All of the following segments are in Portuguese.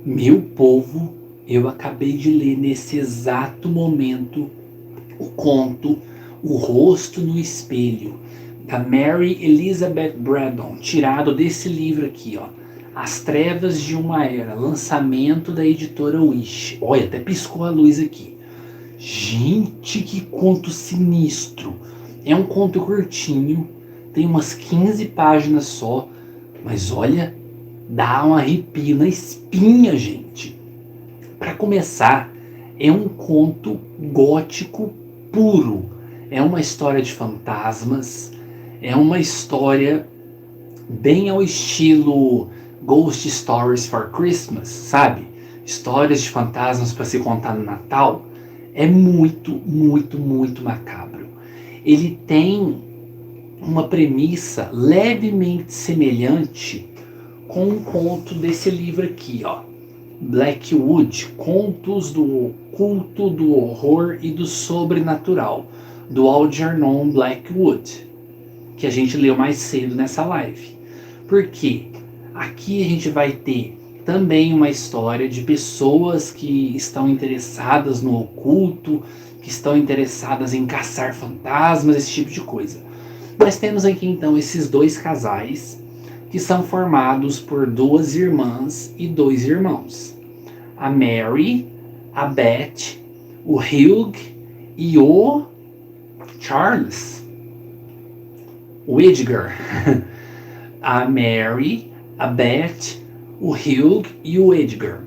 Meu povo, eu acabei de ler nesse exato momento o conto O Rosto no Espelho, da Mary Elizabeth Braddon, tirado desse livro aqui, ó. As Trevas de uma Era, lançamento da editora Wish. Olha, até piscou a luz aqui. Gente, que conto sinistro. É um conto curtinho, tem umas 15 páginas só, mas olha, dá um arrepio na espinha, gente. Para começar, é um conto gótico puro. É uma história de fantasmas, é uma história bem ao estilo Ghost Stories for Christmas, sabe? Histórias de fantasmas para se contar no Natal. É muito, muito, muito macabro. Ele tem uma premissa levemente semelhante com um conto desse livro aqui, ó. Blackwood, Contos do Culto do Horror e do Sobrenatural, do Algernon Blackwood, que a gente leu mais cedo nessa live. Por quê? Aqui a gente vai ter também uma história de pessoas que estão interessadas no oculto, que estão interessadas em caçar fantasmas, esse tipo de coisa. Nós temos aqui então esses dois casais que são formados por duas irmãs e dois irmãos. A Mary, a Beth, o Hugh e o Charles, o Edgar. A Mary, a Beth, o Hugh e o Edgar.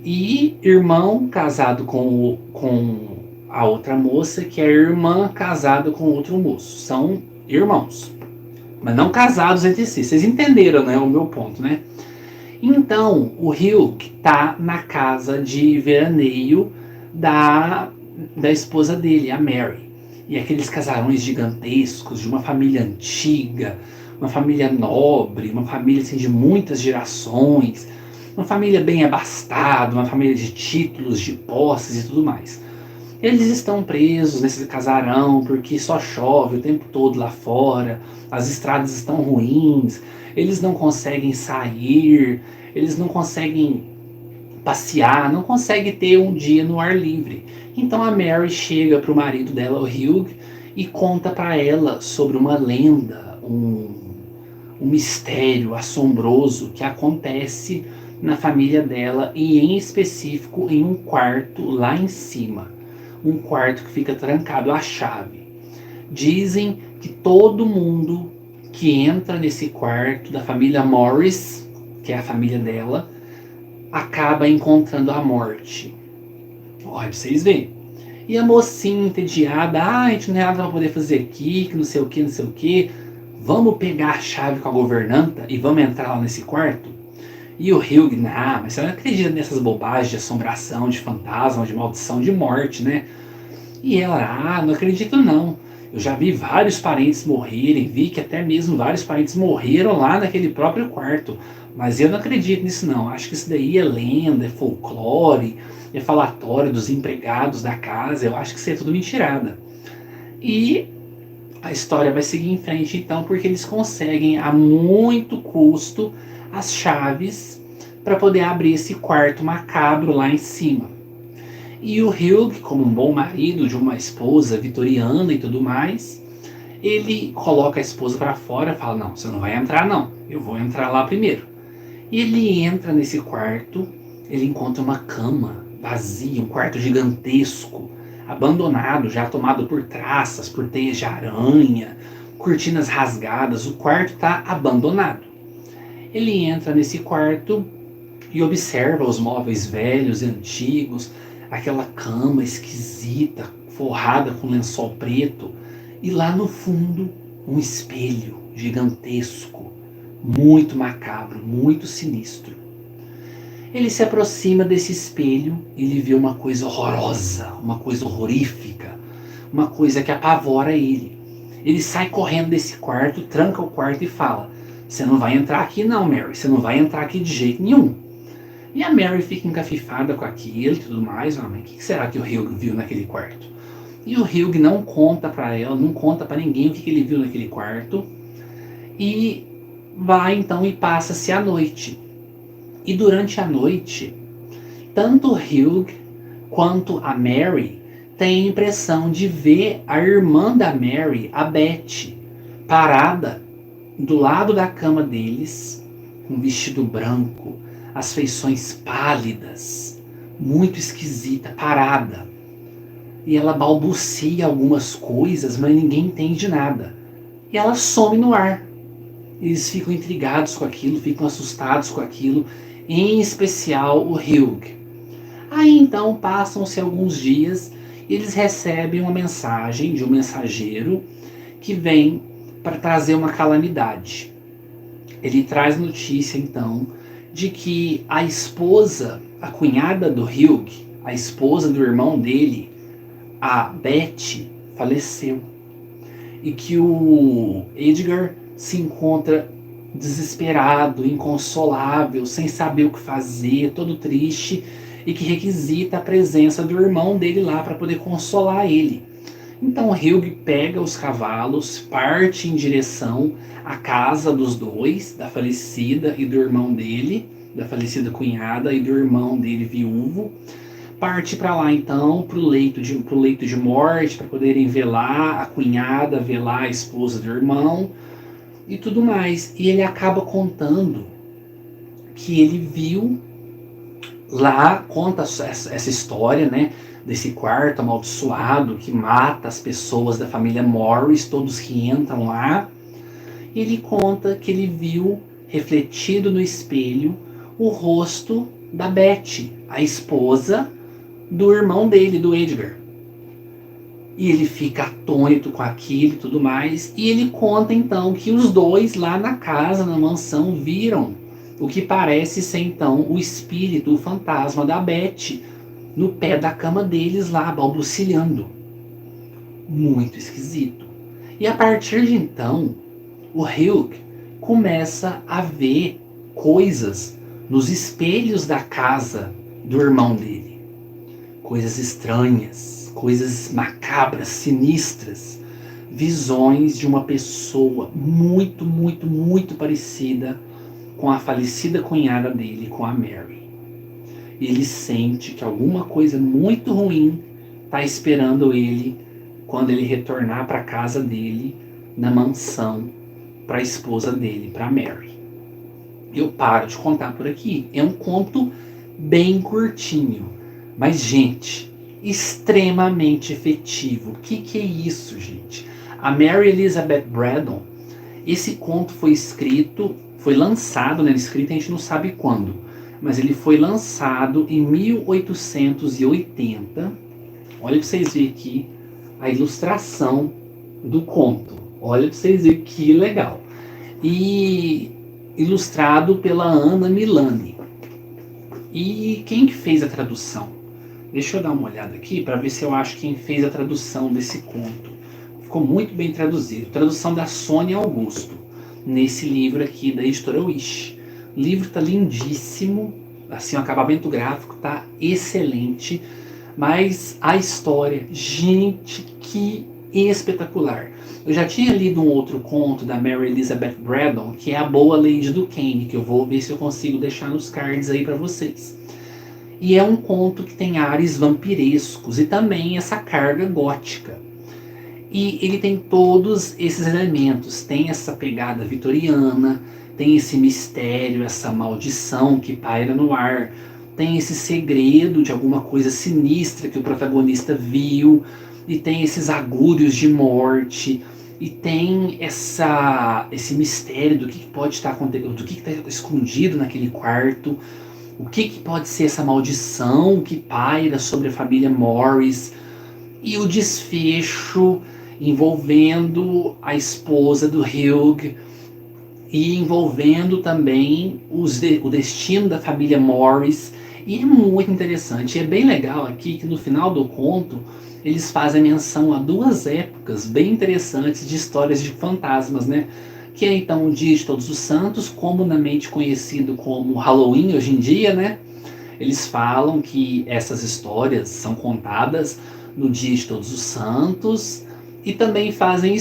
E irmão casado com a outra moça, que é irmã casada com outro moço. São irmãos, mas não casados entre si. Vocês entenderam, né, o meu ponto, né? Então, o Hugh tá na casa de veraneio da esposa dele, a Mary. E aqueles casarões gigantescos de uma família antiga, uma família nobre, uma família assim, de muitas gerações, uma família bem abastada, uma família de títulos, de posses e tudo mais. Eles estão presos nesse casarão porque só chove o tempo todo lá fora, as estradas estão ruins, eles não conseguem sair, eles não conseguem passear, não conseguem ter um dia no ar livre. Então a Mary chega para o marido dela, o Hugh, e conta para ela sobre uma lenda, um mistério assombroso que acontece na família dela e em específico em um quarto lá em cima. Um quarto que fica trancado à chave. Dizem que todo mundo que entra nesse quarto da família Morris, que é a família dela, acaba encontrando a morte. Olha, pra vocês verem. E a mocinha entediada, a gente não tem nada pra poder fazer aqui, que não sei o que, não sei o que. Vamos pegar a chave com a governanta e vamos entrar lá nesse quarto? E o Hugh, mas você não acredita nessas bobagens de assombração, de fantasma, de maldição, de morte, né? E ela, não acredito não. Eu já vi vários parentes morrerem, vi que até mesmo vários parentes morreram lá naquele próprio quarto. Mas eu não acredito nisso não. Acho que isso daí é lenda, é folclore, é falatório dos empregados da casa. Eu acho que isso é tudo mentirada. E a história vai seguir em frente então, porque eles conseguem a muito custo as chaves para poder abrir esse quarto macabro lá em cima. E o Hugh, como um bom marido de uma esposa vitoriana e tudo mais, ele coloca a esposa para fora e fala: não, você não vai entrar não, eu vou entrar lá primeiro. E ele entra nesse quarto, ele encontra uma cama vazia, um quarto gigantesco, abandonado, já tomado por traças, por teias de aranha, cortinas rasgadas, o quarto está abandonado. Ele entra nesse quarto e observa os móveis velhos e antigos, aquela cama esquisita, forrada com lençol preto, e lá no fundo um espelho gigantesco, muito macabro, muito sinistro. Ele se aproxima desse espelho e ele vê uma coisa horrorosa, uma coisa horrorífica, uma coisa que apavora ele. Ele sai correndo desse quarto, tranca o quarto e fala: você não vai entrar aqui não, Mary, você não vai entrar aqui de jeito nenhum. E a Mary fica encafifada com aquilo e tudo mais. Mas o que será que o Hugh viu naquele quarto? E o Hugh não conta pra ela, não conta pra ninguém o que ele viu naquele quarto. E vai então e passa-se a noite. E durante a noite, tanto o Hugh quanto a Mary têm a impressão de ver a irmã da Mary, a Beth, parada do lado da cama deles, com um vestido branco, as feições pálidas, muito esquisita, parada. E ela balbucia algumas coisas, mas ninguém entende nada. E ela some no ar. Eles ficam intrigados com aquilo, ficam assustados com aquilo, em especial o Hugh. Aí então passam-se alguns dias e eles recebem uma mensagem de um mensageiro que vem para trazer uma calamidade. Ele traz notícia então de que a esposa, a cunhada do Hugh, a esposa do irmão dele, a Beth, faleceu. E que o Edgar se encontra desesperado, inconsolável, sem saber o que fazer, todo triste, e que requisita a presença do irmão dele lá para poder consolar ele. Então Hugh pega os cavalos, parte em direção à casa dos dois, da falecida e do irmão dele, da falecida cunhada e do irmão dele viúvo. Parte para lá então, pro leito de morte, para poderem velar a cunhada, velar a esposa do irmão e tudo mais. E ele acaba contando que ele viu lá, conta essa história, né, desse quarto amaldiçoado que mata as pessoas da família Morris, todos que entram lá. E ele conta que ele viu refletido no espelho o rosto da Beth, a esposa do irmão dele, do Edgar. E ele fica atônito com aquilo e tudo mais. E ele conta então que os dois lá na casa, na mansão, viram o que parece ser então o espírito, o fantasma da Beth, no pé da cama deles lá, balbuciando. Muito esquisito. E a partir de então, o Hugh começa a ver coisas nos espelhos da casa do irmão dele. Coisas estranhas, coisas macabras, sinistras, visões de uma pessoa muito, muito, muito parecida com a falecida cunhada dele, com a Mary. E ele sente que alguma coisa muito ruim está esperando ele quando ele retornar para a casa dele, na mansão, para a esposa dele, para Mary. Eu paro de contar por aqui. É um conto bem curtinho, mas, gente, extremamente efetivo. O que é isso, gente? A Mary Elizabeth Braddon, esse conto foi lançado, né? Escrito a gente não sabe quando, mas ele foi lançado em 1880. Olha para vocês verem aqui a ilustração do conto. Olha para vocês verem que legal. E ilustrado pela Ana Milani. E quem que fez a tradução? Deixa eu dar uma olhada aqui para ver se eu acho quem fez a tradução desse conto. Ficou muito bem traduzido. Tradução da Sônia Augusto, nesse livro aqui da editora Wish. O livro tá lindíssimo, assim, o acabamento gráfico tá excelente, mas a história, gente, que espetacular. Eu já tinha lido um outro conto da Mary Elizabeth Braddon, que é A Boa Lady do Kane, que eu vou ver se eu consigo deixar nos cards aí para vocês. E é um conto que tem ares vampirescos e também essa carga gótica. E ele tem todos esses elementos, tem essa pegada vitoriana, tem esse mistério, essa maldição que paira no ar, tem esse segredo de alguma coisa sinistra que o protagonista viu, e tem esses agúrios de morte, e tem esse mistério do que pode estar acontecendo, do que está escondido naquele quarto, o que pode ser essa maldição que paira sobre a família Morris, e o desfecho envolvendo a esposa do Hugh e envolvendo também o destino da família Morris. E é muito interessante, é bem legal aqui que no final do conto eles fazem menção a duas épocas bem interessantes de histórias de fantasmas, né? Que é então o Dia de Todos os Santos, comumente conhecido como Halloween hoje em dia, né? Eles falam que essas histórias são contadas no Dia de Todos os Santos e também fazem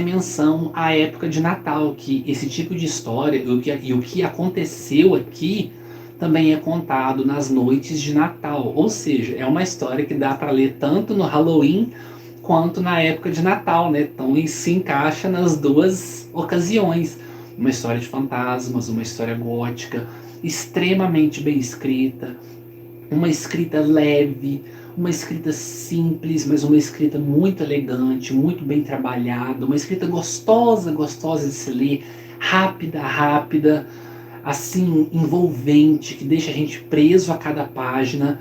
menção à época de Natal, que esse tipo de história e o que aconteceu aqui também é contado nas noites de Natal. Ou seja, é uma história que dá para ler tanto no Halloween quanto na época de Natal, né? Então ele se encaixa nas duas ocasiões. Uma história de fantasmas, uma história gótica, extremamente bem escrita, uma escrita leve, uma escrita simples, mas uma escrita muito elegante, muito bem trabalhada, uma escrita gostosa, gostosa de se ler, rápida, rápida, assim, envolvente, que deixa a gente preso a cada página,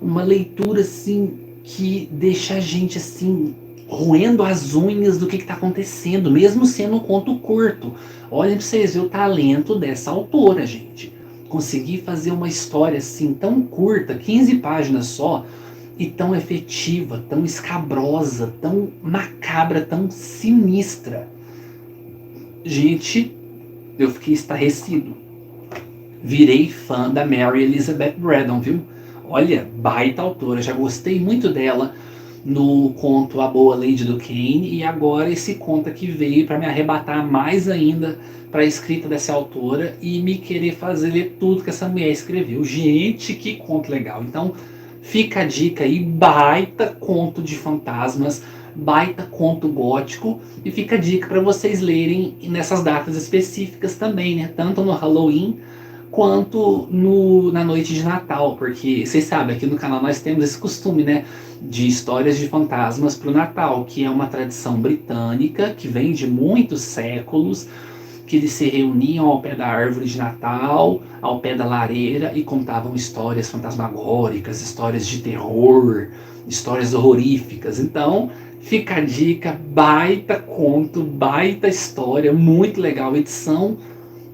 uma leitura assim que deixa a gente assim roendo as unhas do que está acontecendo, mesmo sendo um conto curto. Olhem para vocês verem o talento dessa autora, gente. Conseguir fazer uma história assim tão curta, 15 páginas só, e tão efetiva, tão escabrosa, tão macabra, tão sinistra. Gente, eu fiquei estarrecido. Virei fã da Mary Elizabeth Braddon, viu? Olha, baita autora, já gostei muito dela no conto A Boa Lady do Kane, e agora esse conto aqui veio para me arrebatar mais ainda para a escrita dessa autora e me querer fazer ler tudo que essa mulher escreveu. Gente, que conto legal. Então fica a dica aí, baita conto de fantasmas, baita conto gótico, e fica a dica para vocês lerem nessas datas específicas também, né? Tanto no Halloween quanto na noite de Natal, porque vocês sabem, aqui no canal nós temos esse costume, né, de histórias de fantasmas para o Natal, que é uma tradição britânica que vem de muitos séculos, que eles se reuniam ao pé da árvore de Natal, ao pé da lareira, e contavam histórias fantasmagóricas, histórias de terror, histórias horroríficas. Então fica a dica, baita conto, baita história, muito legal, edição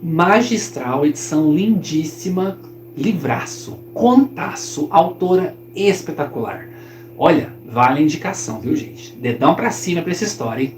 magistral, edição lindíssima, livraço, contaço, autora espetacular. Olha, vale a indicação, viu, gente? Dedão pra cima pra essa história, hein?